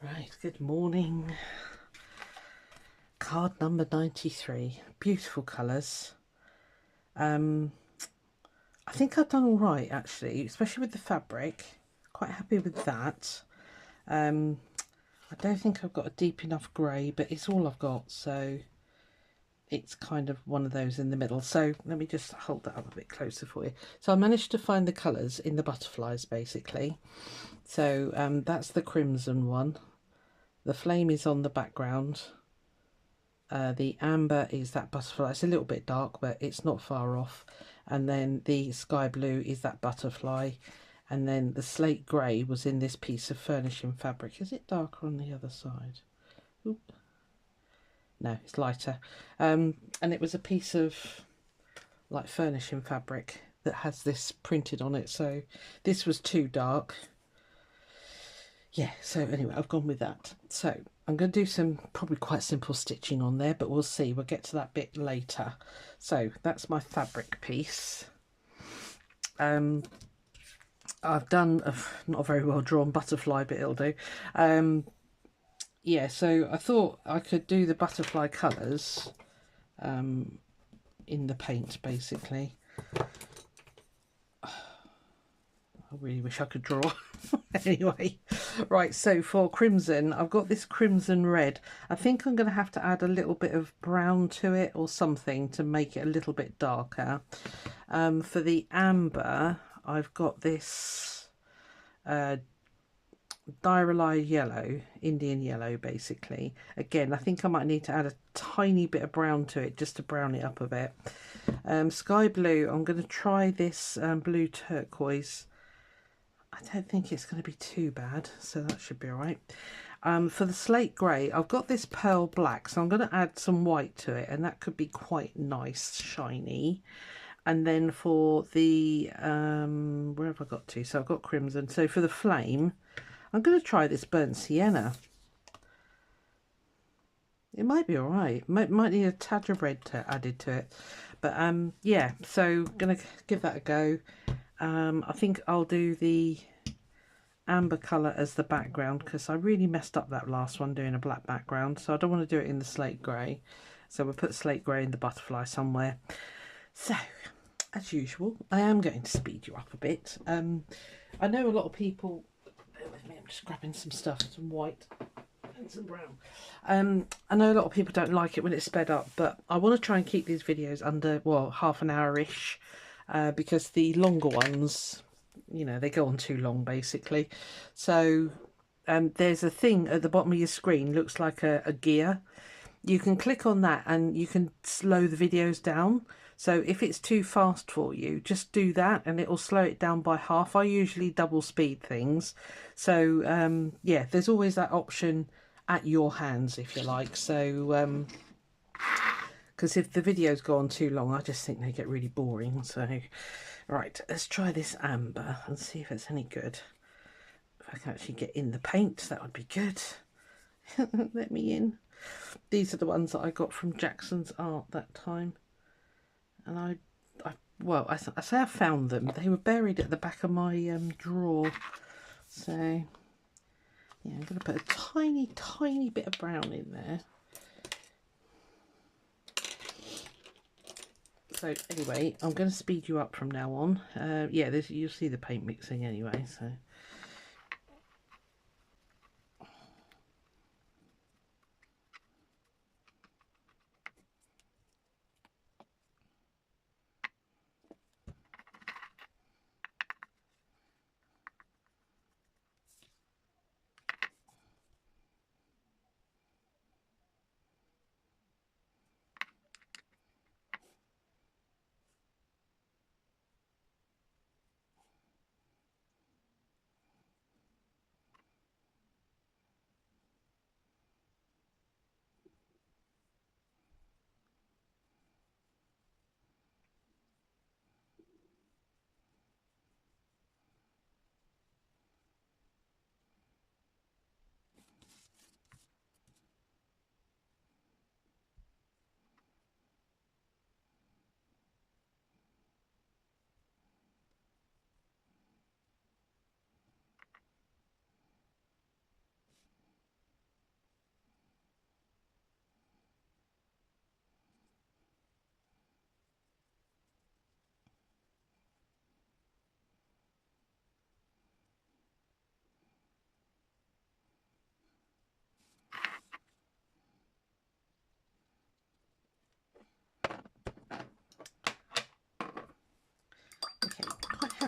Right, good morning. Card number 93. Beautiful colours. I think I've done all right actually, especially with the fabric. Quite happy with that. I don't think I've got a deep enough grey, but it's all I've got, so it's kind of one of those in the middle. So let me just hold that up a bit closer for you. So I managed to find the colours in the butterflies basically. So that's the crimson one. The flame is on the background. The amber is that butterfly. It's a little bit dark, but it's not far off. And then the sky blue is that butterfly. And then the slate grey was in this piece of furnishing fabric. Is it darker on the other side? Oop. No, it's lighter. And it was a piece of like furnishing fabric that has this printed on it. So this was too dark. Yeah, so anyway, I've gone with that. So I'm going to do some probably quite simple stitching on there, but we'll see. We'll get to that bit later. So that's my fabric piece. I've done not a very well drawn butterfly, but it'll do. Yeah, so I thought I could do the butterfly colours in the paint, basically. I really wish I could draw. Anyway, right, so for crimson, I've got this crimson red. I think I'm going to have to add a little bit of brown to it or something to make it a little bit darker. For the amber, I've got this diarrhea yellow, Indian yellow, basically. Again, I think I might need to add a tiny bit of brown to it just to brown it up a bit. Sky blue, I'm going to try this blue turquoise. I don't think it's going to be too bad, so that should be all right. For the slate grey, I've got this pearl black, so I'm going to add some white to it, and that could be quite nice, shiny. And then for the, where have I got to? So I've got crimson. So for the flame, I'm going to try this burnt sienna. It might be all right. Might need a tad of red added to it. But yeah, so going to give that a go. I think I'll do the amber colour as the background because I really messed up that last one doing a black background, so I don't want to do it in the slate grey. So we'll put slate grey in the butterfly somewhere. So as usual, I am going to speed you up a bit. I know a lot of people, bear with me, I'm just grabbing some stuff, some white and some brown. I know a lot of people don't like it when it's sped up, but I want to try and keep these videos under, well, half an hour-ish, because the longer ones, you know, they go on too long basically. So there's a thing at the bottom of your screen, looks like a gear. You can click on that and you can slow the videos down. So if it's too fast for you, just do that and it will slow it down by half. I usually double speed things. So yeah, there's always that option at your hands if you like. So because if the videos go on too long, I just think they get really boring. So right, let's try this amber and see if it's any good. If I can actually get in the paint, that would be good. Let me in. These are the ones that I got from Jackson's Art that time. And well, I say I found them. They were buried at the back of my drawer. So, yeah, I'm going to put a tiny, tiny bit of brown in there. So anyway, I'm going to speed you up from now on. Yeah, you'll see the paint mixing anyway. So.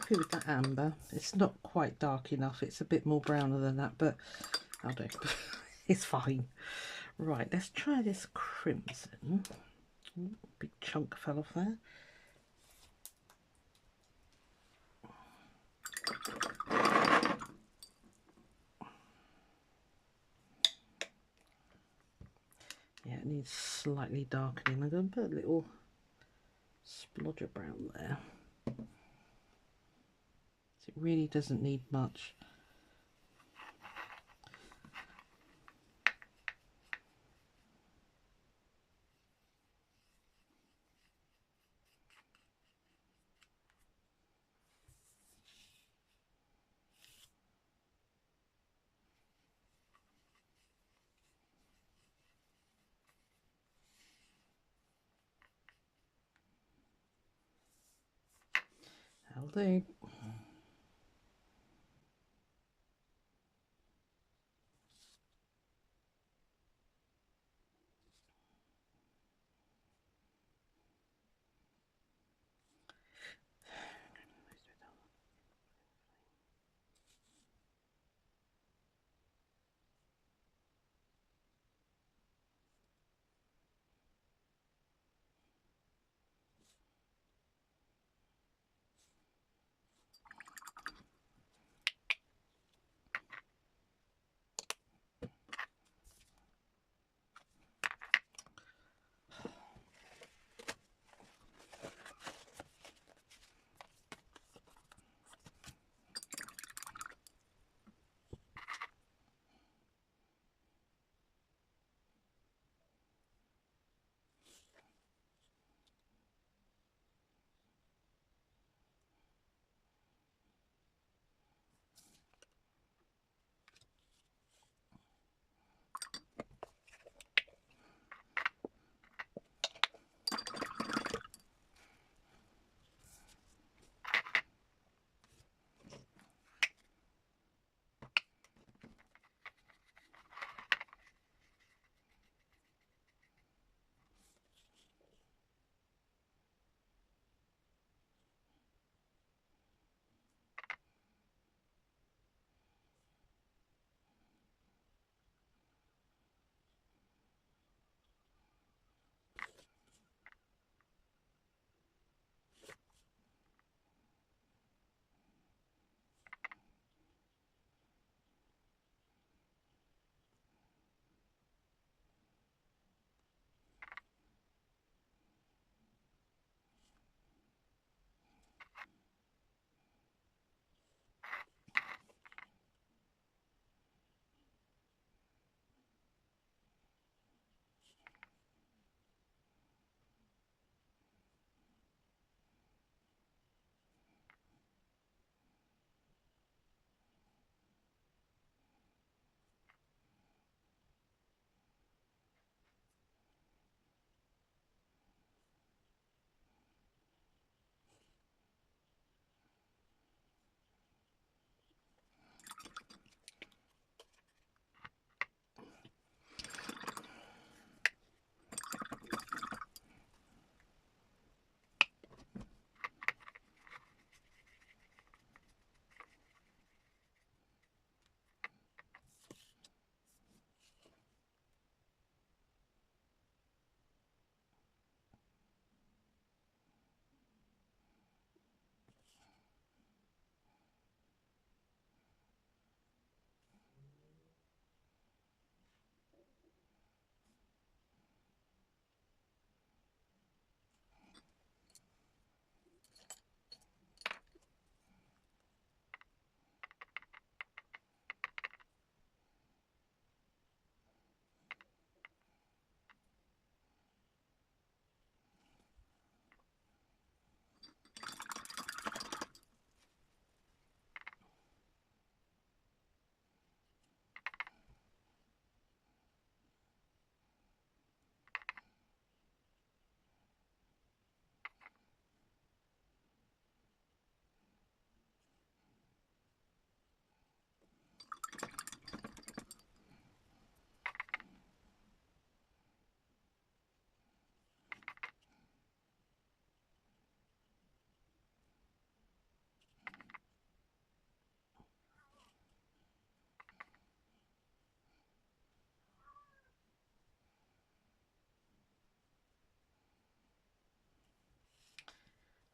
happy with that amber. It's not quite dark enough. It's a bit more browner than that, but I'll do. It's fine. Right, let's try this crimson. Ooh, big chunk fell off there. Yeah, it needs slightly darkening. I'm going to put a little splodge of brown there. It really doesn't need much. That'll do.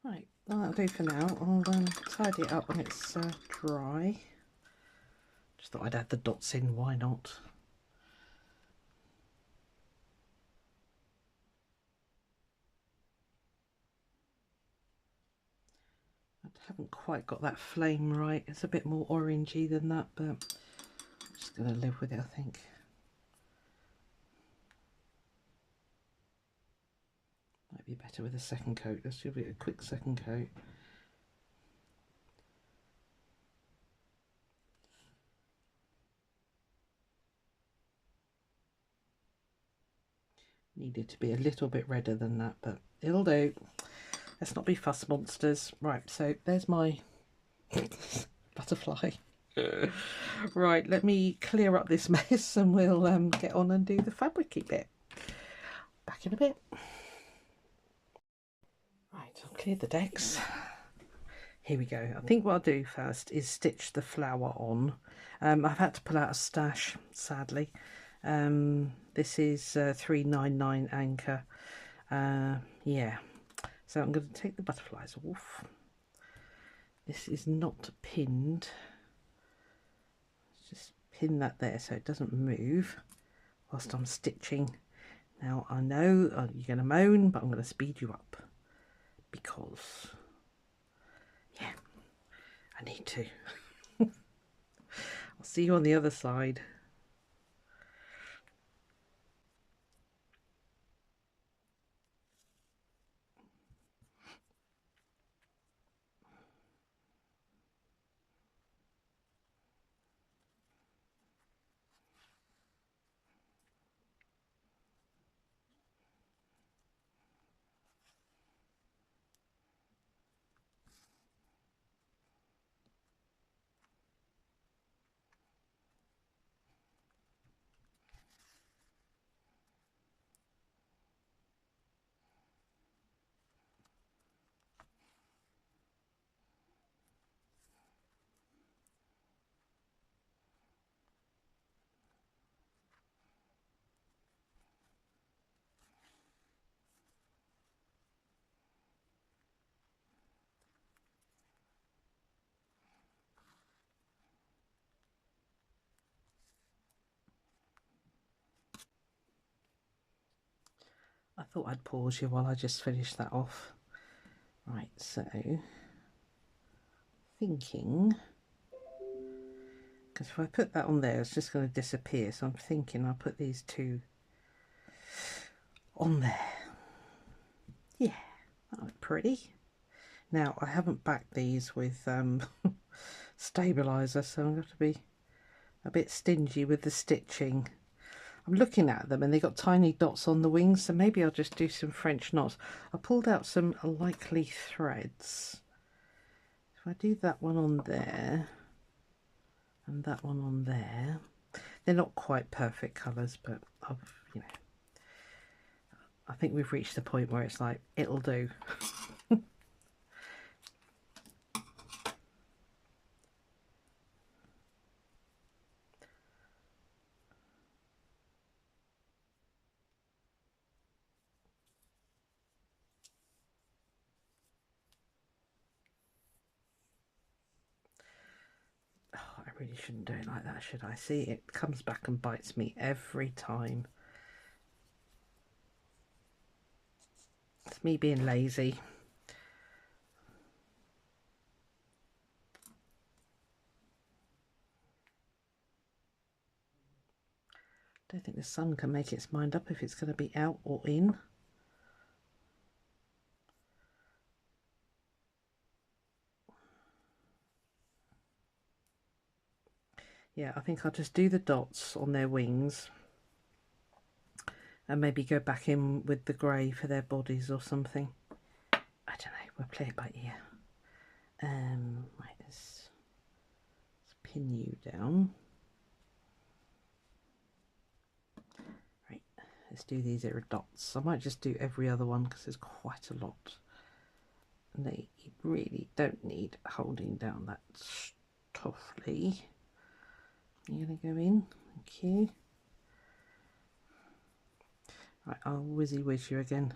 Right, that'll do for now. I'll tidy it up when it's dry. Just thought I'd add the dots in, why not? I haven't quite got that flame right. It's a bit more orangey than that, but I'm just going to live with it, I think. Might be better with a second coat. Let's give it a quick second coat. Needed to be a little bit redder than that, but it'll do. Let's not be fuss monsters. Right, so there's my butterfly. Right, let me clear up this mess and we'll get on and do the fabricy bit. Back in a bit. Right, I've cleared the decks. Here we go. I think what I'll do first is stitch the flower on. I've had to pull out a stash, sadly. This is 399 anchor. Yeah, so I'm going to take the butterflies off. This is not pinned. Just pin that there so it doesn't move whilst I'm stitching. Now I know you're going to moan, but I'm going to speed you up because, yeah, I need to. I'll see you on the other side. I thought I'd pause you while I just finish that off. Right, so thinking, because if I put that on there, it's just going to disappear. So I'm thinking I'll put these two on there. Yeah, that look pretty. Now I haven't backed these with stabilizer, so I'm going to have to be a bit stingy with the stitching. I'm looking at them and they got tiny dots on the wings, so maybe I'll just do some French knots. I pulled out some likely threads. If I do that one on there and that one on there, they're not quite perfect colours, but you know, I think we've reached the point where it's like, it'll do. I really shouldn't do it like that, should I? See, it comes back and bites me every time. It's me being lazy. Don't think the sun can make its mind up if it's going to be out or in. Yeah, I think I'll just do the dots on their wings and maybe go back in with the grey for their bodies or something. I don't know, we'll play it by ear. Right, let's pin you down. Right, let's do these little dots. I might just do every other one because there's quite a lot. And they really don't need holding down that toughly. You're going to go in, thank you. Right, I'll whizzy whiz you again.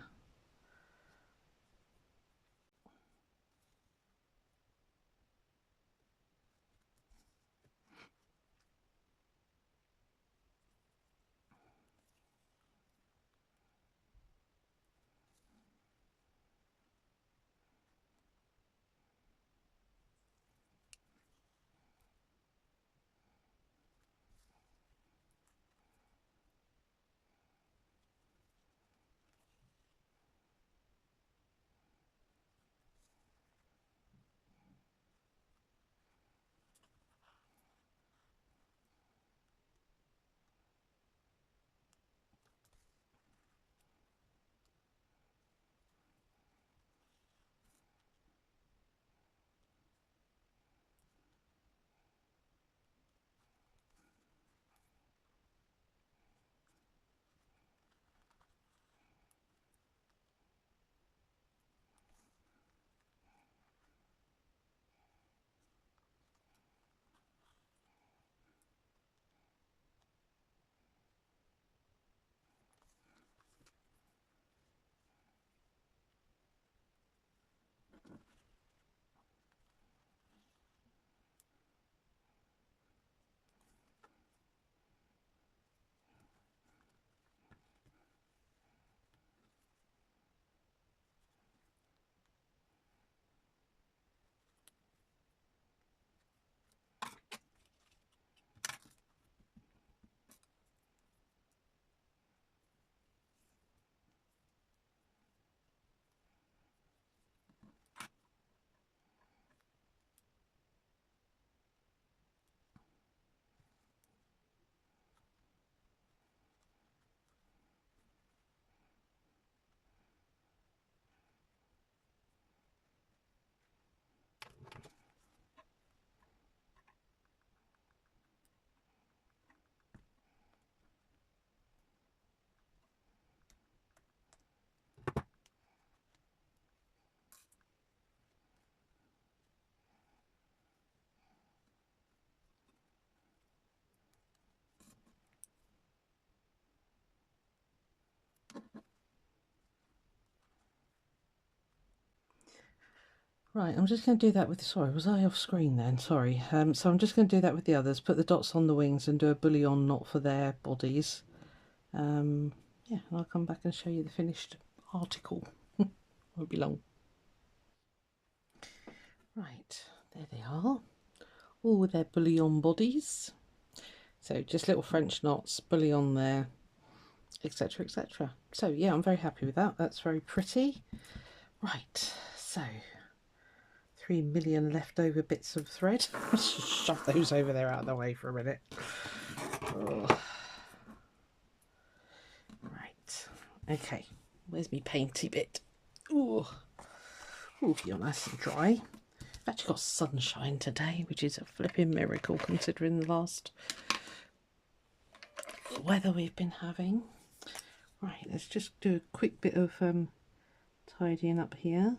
Right, I'm just going to do that with, sorry, was I off screen then? Sorry. So I'm just going to do that with the others, put the dots on the wings and do a bullion knot for their bodies. Yeah, and I'll come back and show you the finished article. Won't be long. Right, there they are, all with their bullion bodies. So just little French knots, bullion there, etc, etc. So yeah, I'm very happy with that. That's very pretty. Right, so 3 million leftover bits of thread. Shove those over there out of the way for a minute. Oh. Right, okay, where's me painty bit? Ooh, you're nice and dry. I've actually got sunshine today, which is a flipping miracle considering the last weather we've been having. Right, let's just do a quick bit of tidying up here.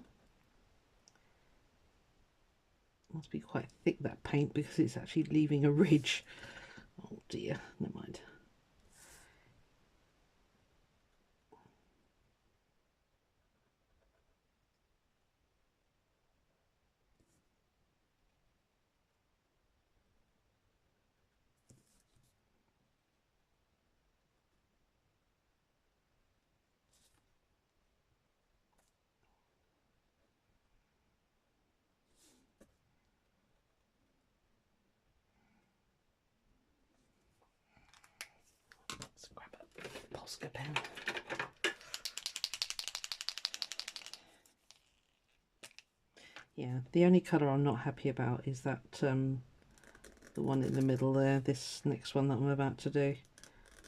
Must be quite thick, that paint, because it's actually leaving a ridge. Oh dear, never mind. Let's grab a Posca pen. Yeah, the only colour I'm not happy about is that the one in the middle there, this next one that I'm about to do.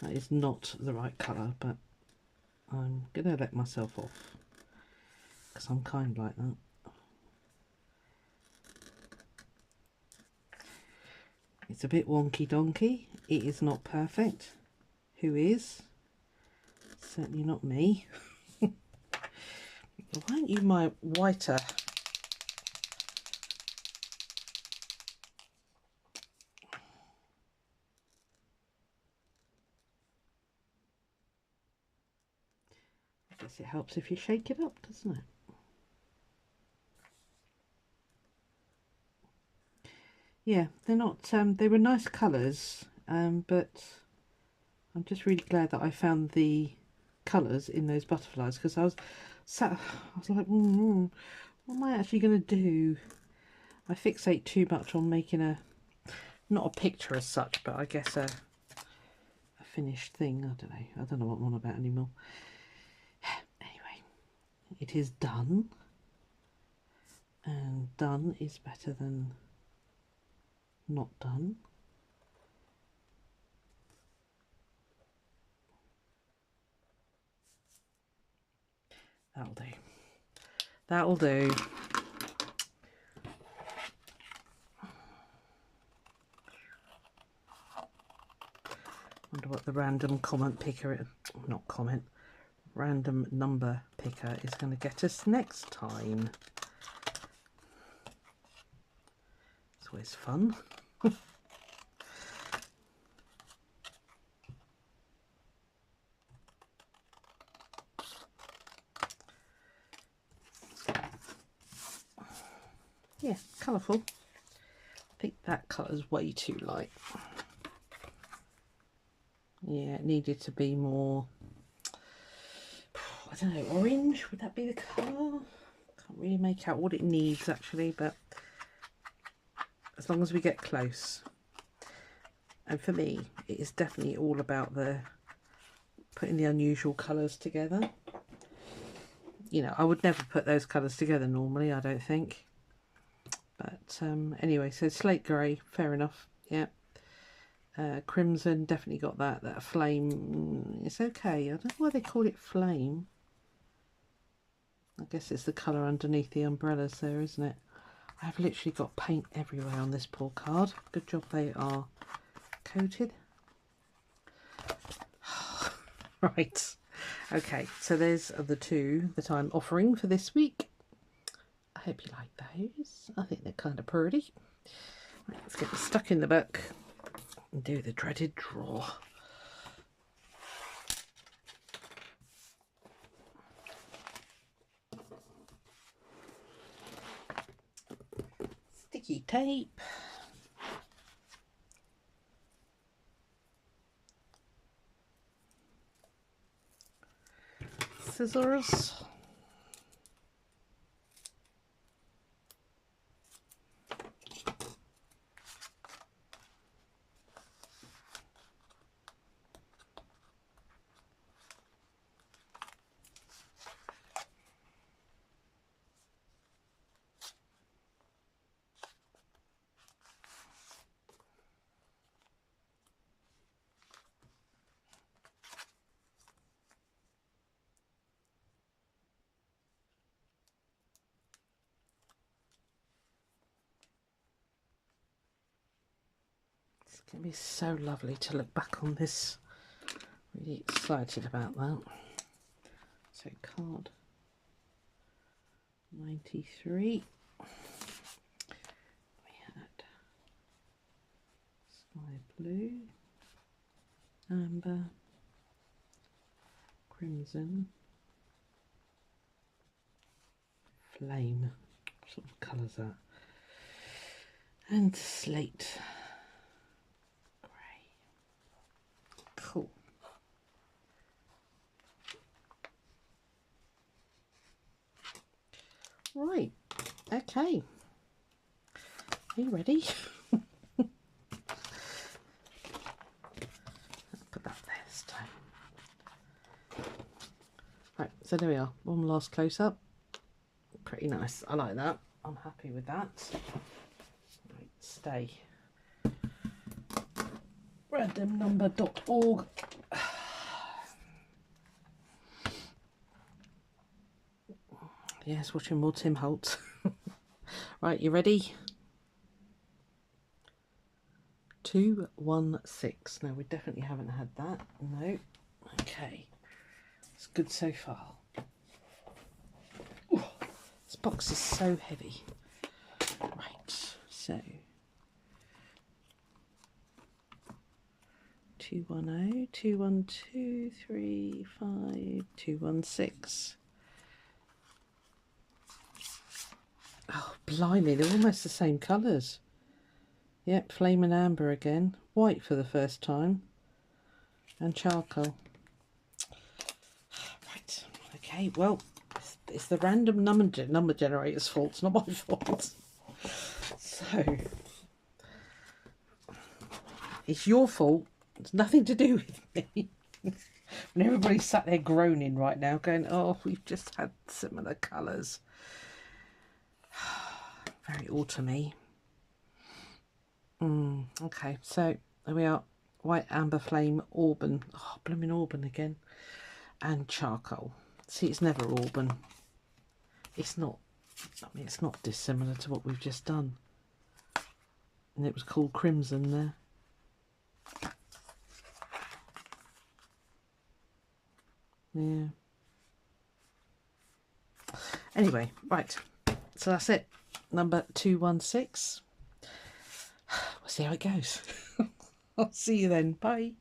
That is not the right colour, but I'm going to let myself off because I'm kind like that. It's a bit wonky donkey. It is not perfect. Who is? Certainly not me. Why aren't you my whiter? I guess it helps if you shake it up, doesn't it? Yeah, they're not, they were nice colours, but I'm just really glad that I found the colours in those butterflies, because I was like, what am I actually going to do? I fixate too much on making not a picture as such, but I guess a finished thing. I don't know what I'm on about anymore. Anyway, it is done, and done is better than not done. That'll do. That'll do. Wonder what the random comment picker, not comment, random number picker is going to get us next time. It's always fun. Yeah, colourful. I think that colour's way too light. Yeah, it needed to be more, I don't know, orange? Would that be the colour? Can't really make out what it needs actually, but as long as we get close. And for me, it is definitely all about the putting the unusual colours together. You know, I would never put those colours together normally, I don't think. But anyway, so slate grey, fair enough, yeah. Crimson, definitely got that. That flame, it's okay. I don't know why they call it flame. I guess it's the colour underneath the umbrellas there, isn't it? I have literally got paint everywhere on this poor card. Good job they are coated. Right, okay, so there's the two that I'm offering for this week. I hope you like those. I think they're kind of pretty. Right, let's get them stuck in the book and do the dreaded draw. tape. Scissors. It's going to be so lovely to look back on this. Really excited about that. So card 93. We had sky blue, amber, crimson, flame. What sort of colour is that? And slate. Cool. Right, okay. Are you ready? Put that there this time. Right, so there we are. One last close up. Pretty nice. I like that. I'm happy with that. Right, stay. randomnumber.org. Yes, watching more Tim Holtz. Right, you ready? 216. Now we definitely haven't had that. No. Okay. It's good so far. Ooh, this box is so heavy. Right, so 210, 212, 35, 216. Oh, blimey, they're almost the same colours. Yep, flame and amber again. White for the first time. And charcoal. Right, okay, well, it's the random number generator's fault. It's not my fault. So, it's your fault. It's nothing to do with me. And everybody's sat there groaning right now, going, oh, we've just had similar colours. Very autumny. Okay, so there we are. White, amber, flame, auburn. Oh, blooming auburn again. And charcoal. See, it's never auburn. It's not, I mean, it's not dissimilar to what we've just done. And it was called crimson there. Yeah. Anyway, right. So that's it. Number 216. We'll see how it goes. I'll see you then. Bye.